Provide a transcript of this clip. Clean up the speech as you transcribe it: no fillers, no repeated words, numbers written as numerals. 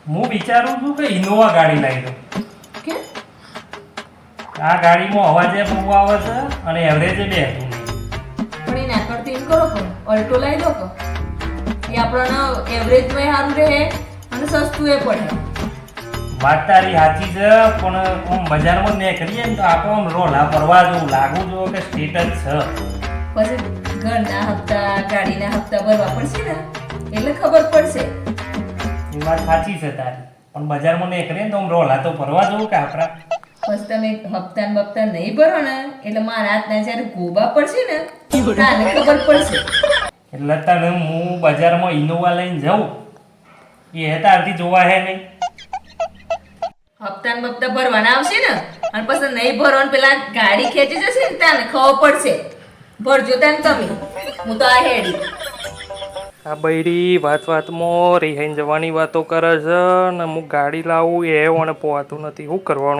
હું વિચારું છું કે ઇનોવા ગાડી લાવી દઉં. કે આ ગાડીમાં અવાજે બહુ આવે છે અને એવરેજે બે હતું. પણ એના કરતી એમ કરો કે ઓલ્ટો લાવી દો કે એ આપણને એવરેજમાં સારું રહે અને સસ્તું એ પડે. વાત તારી સાચી છે પણ આમ બજારમાં નીકળીએ ને તો આપણે આમ રોલા ફરવા જેવું લાગવું જોઈએ કે સ્ટેટસ છે. પછી ઘરના હપ્તા ગાડીના હપ્તા ભરવા પડશે ને એટલે ખબર પડશે. એ વાત સાચી છે તારી પણ બજારમાં નીકળીએ ને તો આમ રોલા તો ફરવા જવું કે આપણા. પછી તમે હપ્તા ને બપ્તા નહીં ભરો ને એટલે મારા હાથના જ્યારે ગોબા પડશે ને તાને ખબર પડશે. એટલે તને હું બજારમાં ઇનોવા લઈને જાઉં એ તારથી જોવા હે નહીં. હપ્તા ને બપ્તા ભરવાના આવશે ને અને પછી નહીં ભરો ને પેલા ગાડી ખેંચી જશે ને તાને ખબર પડશે. ભરજો તાને તમે હું તો આ હેડી. આ બૈરી વાતમાં રિહાઈને જવાની વાતો કરે છે ને હું ગાડી લાવું એ મને પોવાતું નથી. શું કરવાનું?